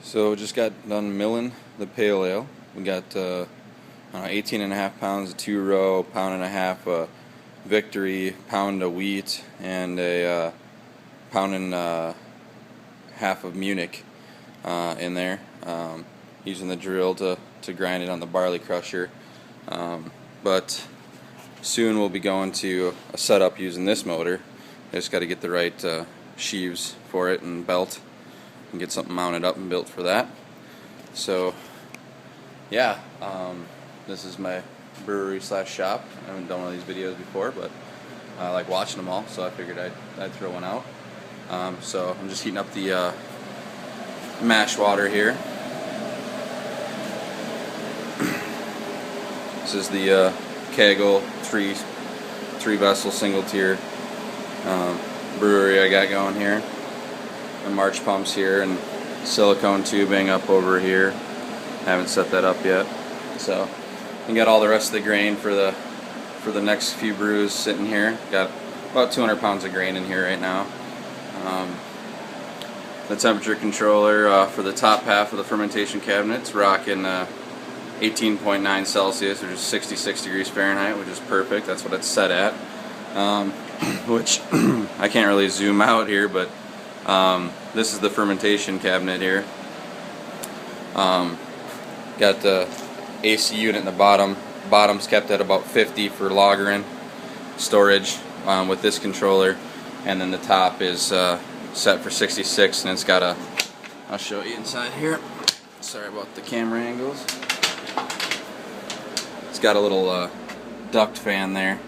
So just got done milling the pale ale. We got 18.5 pounds of 2-row, pound and a half Victory, pound of wheat, and a pound and half of Munich in there. Using the drill to grind it on the barley crusher. But soon we'll be going to a setup using this motor. I just got to get the right sheaves for it and belt and get something mounted up and built for that. So yeah, this is my brewery / shop. I haven't done one of these videos before, but I like watching them all, so I figured I'd throw one out. So I'm just heating up the mash water here. This is the Kegel three vessel single tier brewery I got going here. The March pumps here and silicone tubing up over here. Haven't set that up yet. So you got all the rest of the grain for the next few brews sitting here. Got about 200 pounds of grain in here right now. The temperature controller for the top half of the fermentation cabinet's rocking 18.9 Celsius, which is 66 degrees Fahrenheit, which is perfect. That's what it's set at. Which I can't really zoom out here, but this is the fermentation cabinet here. Got the AC unit in the bottom. Bottom's kept at about 50 for lagering storage with this controller, and then the top is set for 66, and it's got a, I'll show you inside here. Sorry about the camera angles. It's got a little duct fan there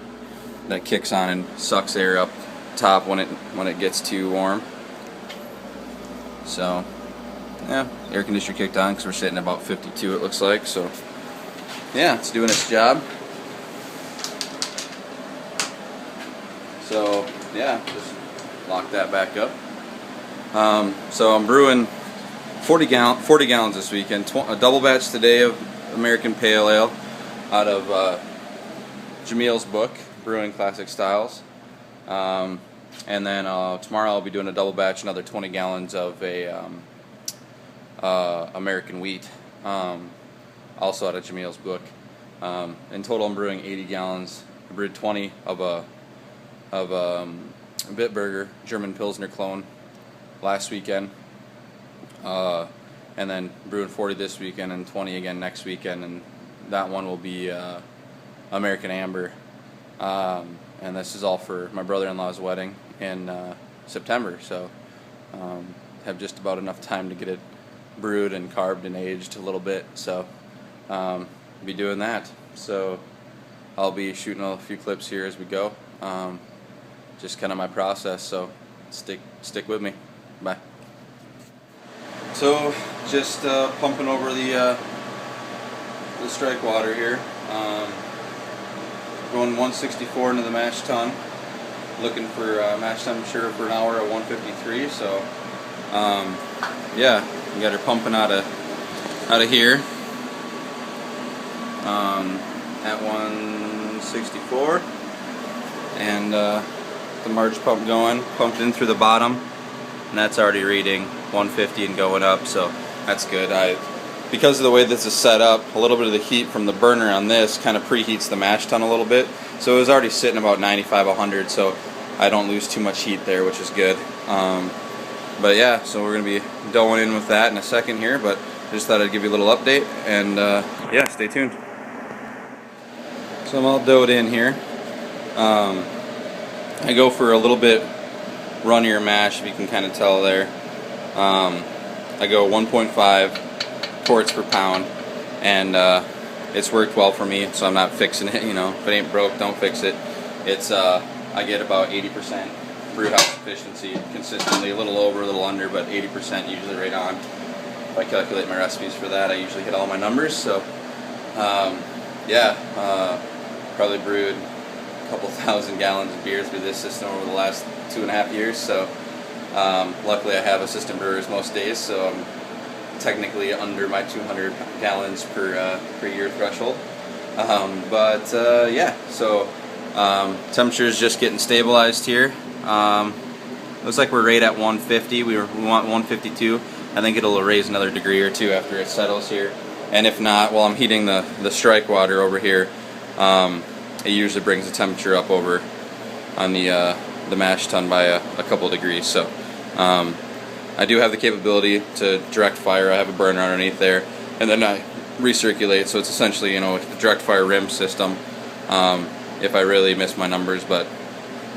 that kicks on and sucks air up top when it gets too warm. So yeah, air conditioner kicked on because we're sitting at about 52, it looks like. So yeah, it's doing its job. So yeah, just lock that back up. So I'm brewing 40 gallons this weekend. A double batch today of American Pale Ale out of Jamil's book, Brewing Classic Styles. And then tomorrow I'll be doing a double batch, another 20 gallons of a American Wheat, also out of Jamil's book. In total I'm brewing 80 gallons. I brewed 20 of a Bitburger German Pilsner clone last weekend, and then brewing 40 this weekend and 20 again next weekend, and that one will be American Amber. And this is all for my brother-in-law's wedding in September, so have just about enough time to get it brewed and carved and aged a little bit, so be doing that. So I'll be shooting a few clips here as we go, just kind of my process, so stick with me. Bye. So just pumping over the strike water here, going 164 into the mash tun, looking for mash temperature for an hour at 153. So yeah, we got her pumping out of here at 164, and the March pump going, pumped in through the bottom, and that's already reading 150 and going up, so that's good. Because of the way this is set up, a little bit of the heat from the burner on this kind of preheats the mash tun a little bit, so it was already sitting about 95, 100, so I don't lose too much heat there, which is good. But yeah, so we're going to be doughing in with that in a second here, but I just thought I'd give you a little update, and yeah, stay tuned. So I'm all doughed in here. I go for a little bit runnier mash, if you can kind of tell there. I go 1.5 quarts per pound, and it's worked well for me, so I'm not fixing it. You know, if it ain't broke, don't fix it. It's I get about 80% brew house efficiency consistently, a little over, a little under, but 80% usually right on. If I calculate my recipes for that, I usually hit all my numbers. So yeah, probably brewed a couple thousand gallons of beer through this system over the last 2.5 years. So luckily I have assistant brewers most days, so I'm technically under my 200 gallons per year threshold. But yeah, so temperature is just getting stabilized here. Looks like we're right at 150. We want 152. I think it'll raise another degree or two after it settles here. And if not, while I'm heating the strike water over here, it usually brings the temperature up over on the mash tun by a couple degrees. So I do have the capability to direct fire. I have a burner underneath there, and then I recirculate. So it's essentially, you know, a direct fire rim system. If I really miss my numbers, but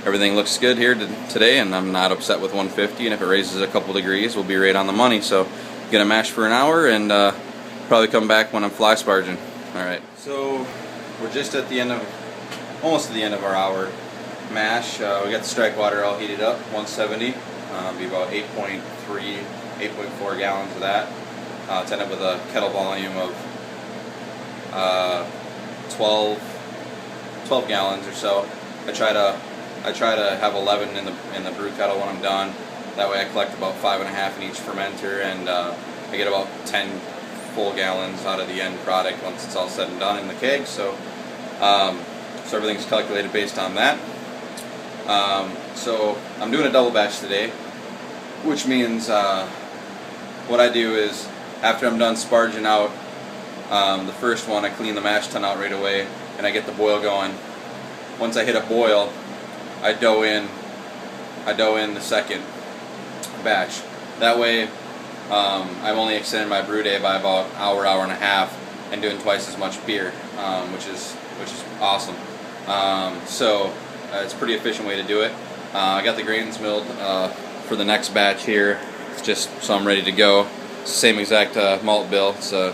everything looks good here today, and I'm not upset with 150. And if it raises a couple degrees, we'll be right on the money. So gonna mash for an hour and probably come back when I'm fly sparging. All right. So we're just at the end of, almost at the end of our hour mash. We got the strike water all heated up, 170. Be about 8.3, 8.4 gallons of that. To end up with a kettle volume of 12 gallons or so. I try to have 11 in the brew kettle when I'm done. That way I collect about 5.5 in each fermenter, and I get about 10 full gallons out of the end product once it's all said and done in the keg. So so everything's calculated based on that. So I'm doing a double batch today, which means what I do is, after I'm done sparging out the first one, I clean the mash tun out right away and I get the boil going. Once I hit a boil, I dough in the second batch. That way I'm only extending my brew day by about an hour, hour and a half, and doing twice as much beer, which is awesome. So it's a pretty efficient way to do it. I got the grains milled for the next batch here, just so I'm ready to go. It's the same exact malt bill. It's the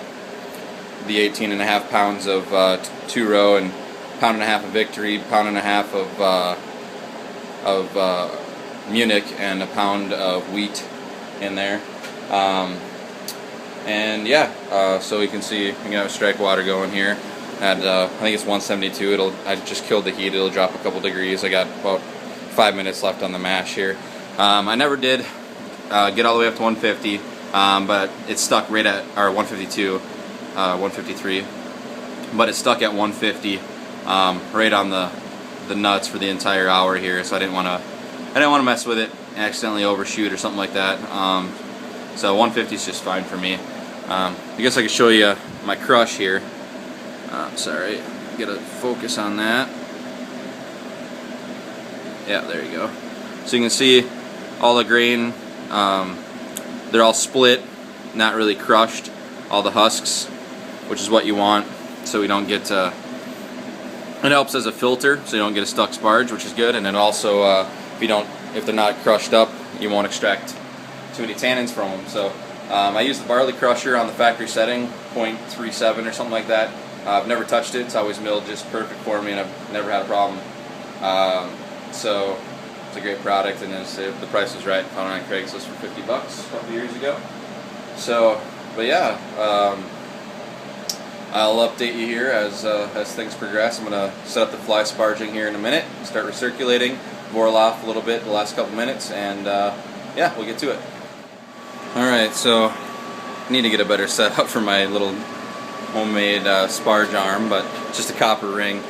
18.5 pounds of 2-row and pound and a half of Victory, pound and a half of Munich, and a pound of wheat in there. And yeah, so you can see we got strike water going here at I think it's 172. I just killed the heat. It'll drop a couple degrees. I got about 5 minutes left on the mash here. I never did get all the way up to 150, but it stuck right at, or 152, 153, but it stuck at 150, right on the nuts for the entire hour here. So I didn't want to mess with it and accidentally overshoot or something like that. So 150 is just fine for me. I guess I could show you my crush here. Sorry, get a focus on that. Yeah, there you go. So you can see all the grain, they're all split, not really crushed, all the husks, which is what you want, so we don't get, it helps as a filter, so you don't get a stuck sparge, which is good. And then also, if they're not crushed up, you won't extract too many tannins from them. So I use the barley crusher on the factory setting, 0.37 or something like that. I've never touched it. It's always milled just perfect for me, and I've never had a problem. So it's a great product, and the price was right. Found it on Craigslist for $50 a couple years ago. So, but yeah, I'll update you here as things progress. I'm gonna set up the fly sparging here in a minute, start recirculating, boil off a little bit the last couple minutes, and yeah, we'll get to it. All right, so I need to get a better setup for my little homemade sparge arm, but just a copper ring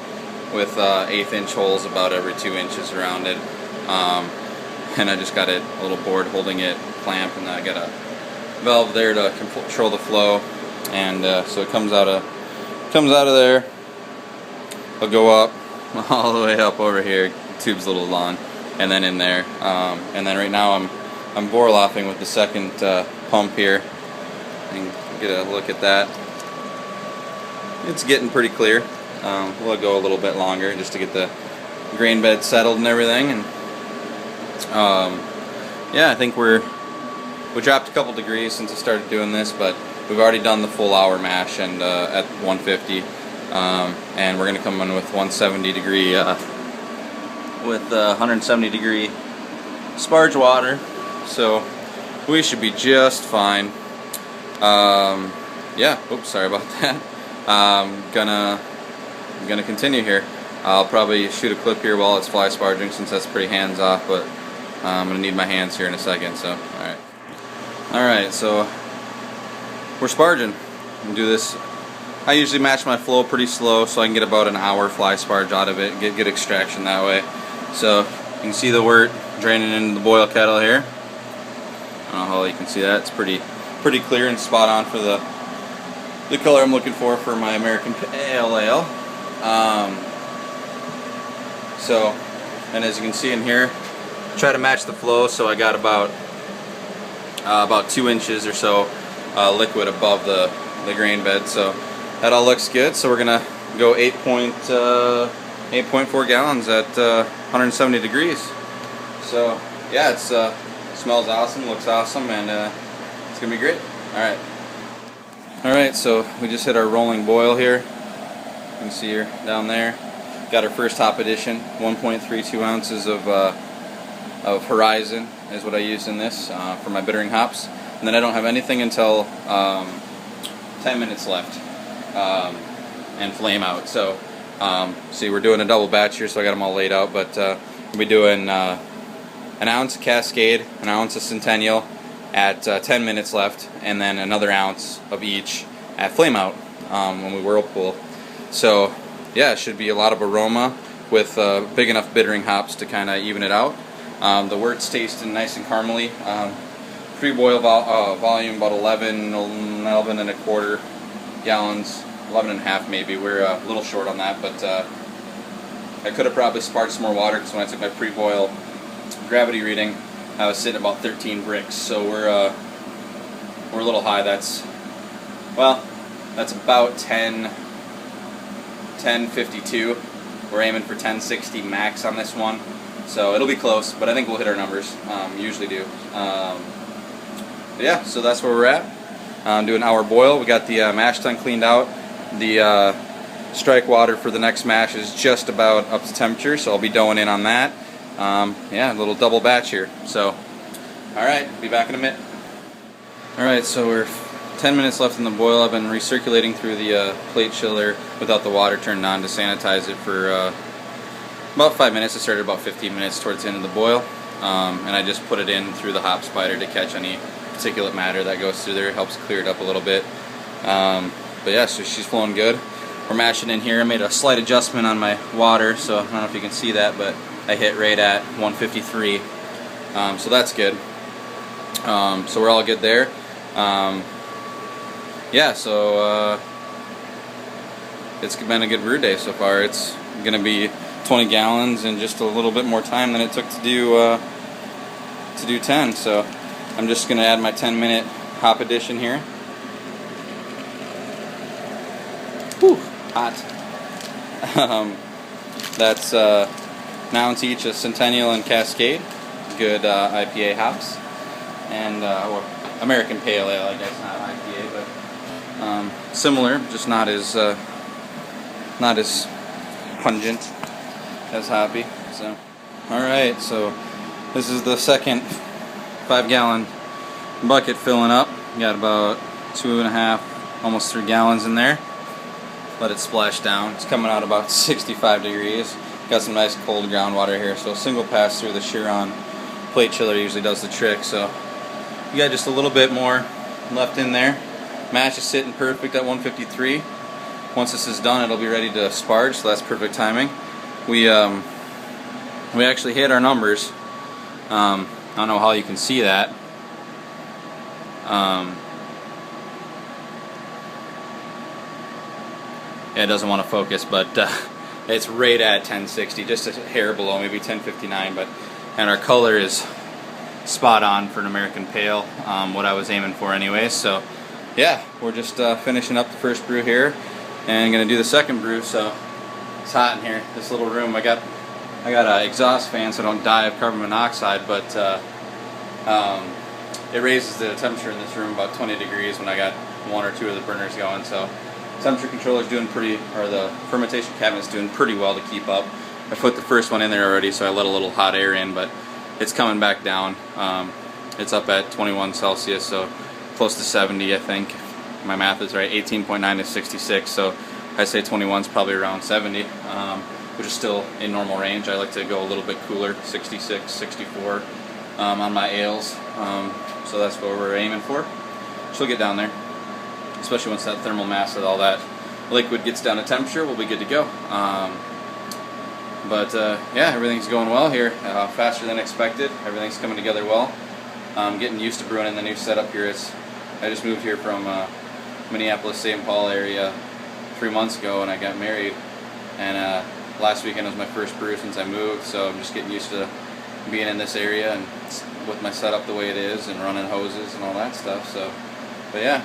with 1/8 inch holes about every 2 inches around it, and I just got a little board holding it, clamp, and I got a valve there to control the flow, and so it comes out of there. It'll go up all the way up over here. The tube's a little long, and then in there, and then right now I'm Vorloffing with the second pump here. And get a look at that. It's getting pretty clear. We'll go a little bit longer just to get the grain bed settled and everything. And yeah, I think we dropped a couple degrees since I started doing this, but we've already done the full hour mash and at 150, and we're gonna come in with 170 degree with 170 degree sparge water, so we should be just fine. Yeah, oops, sorry about that. I'm gonna continue here. I'll probably shoot a clip here while it's fly sparging, since that's pretty hands off, but I'm gonna need my hands here in a second. So alright, so we're sparging. I'm gonna do this. I usually match my flow pretty slow so I can get about an hour fly sparge out of it, get good extraction that way. So you can see the wort draining into the boil kettle here. I don't know how well you can see that. It's pretty clear and spot on for the color I'm looking for my American Pale Ale. So, and as you can see in here, try to match the flow. So I got about 2 inches or so liquid above the grain bed. So that all looks good. So we're gonna go 8.4 gallons at 170 degrees. So yeah, it smells awesome, looks awesome, and it's gonna be great. All right, so we just hit our rolling boil here. You can see her down there. Got our first hop addition, 1.32 ounces of Horizon is what I used in this for my bittering hops. And then I don't have anything until 10 minutes left and flame out. So see, we're doing a double batch here, so I got them all laid out, but we'll be doing an ounce Cascade, an ounce of Centennial at 10 minutes left, and then another ounce of each at flame out when we whirlpool. So yeah, it should be a lot of aroma with big enough bittering hops to kind of even it out. The wort's tasting nice and caramely. Pre-boil volume about 11 and a quarter gallons, 11 and a half maybe. We're a little short on that, but I could have probably sparked some more water because when I took my pre-boil gravity reading, I was sitting about 13 bricks. So we're a little high. That's about 1052. We're aiming for 1060 max on this one, so it'll be close, but I think we'll hit our numbers. Usually do. But yeah, so that's where we're at. Doing our boil. We got the mash tun cleaned out. The strike water for the next mash is just about up to temperature, so I'll be doughing in on that. Yeah, a little double batch here. So, alright, be back in a minute. Alright, so we're 10 minutes left in the boil. I've been recirculating through the plate chiller without the water turned on to sanitize it for about 5 minutes. I started about 15 minutes towards the end of the boil. And I just put it in through the hop spider to catch any particulate matter that goes through there. It helps clear it up a little bit. But yeah, so she's flowing good. We're mashing in here. I made a slight adjustment on my water, so I don't know if you can see that, but I hit right at 153. So that's good. So we're all good there. Yeah, so it's been a good brew day so far. It's going to be 20 gallons in just a little bit more time than it took to do 10. So I'm just going to add my 10-minute hop addition here. Whew, hot. That's an ounce each of Centennial and Cascade. Good IPA hops. And or American Pale Ale, I guess, not IPA, but similar, just not as pungent as hoppy. So, all right, so this is the second 5-gallon bucket filling up. Got about 2.5, almost 3 gallons in there. Let it splash down. It's coming out about 65 degrees. Got some nice cold groundwater here, so a single pass through the Chiron plate chiller usually does the trick. So you got just a little bit more left in there. Mash is sitting perfect at 153. Once this is done, it'll be ready to sparge, so that's perfect timing. We actually hit our numbers. I don't know how you can see that. Yeah, it doesn't want to focus, but it's right at 1060, just a hair below, maybe 1059. And our color is spot on for an American Pale, what I was aiming for anyways. So yeah, we're just finishing up the first brew here and gonna do the second brew. So it's hot in here, this little room. I got an exhaust fan so I don't die of carbon monoxide, but it raises the temperature in this room about 20 degrees when I got 1 or 2 of the burners going. So temperature controller's doing the fermentation cabinet's doing pretty well to keep up. I put the first one in there already, so I let a little hot air in, but it's coming back down. It's up at 21 Celsius, so close to 70, I think. My math is right, 18.9 to 66, so I say 21's probably around 70, which is still in normal range. I like to go a little bit cooler, 66, 64 on my ales, so that's what we're aiming for. She'll get down there, especially once that thermal mass of all that liquid gets down to temperature. We'll be good to go. But yeah, everything's going well here, faster than expected. Everything's coming together well. I'm getting used to brewing in the new setup here. I just moved here from Minneapolis, St. Paul area 3 months ago, and I got married. And last weekend was my first brew since I moved, so I'm just getting used to being in this area and with my setup the way it is, and running hoses and all that stuff. So, but yeah,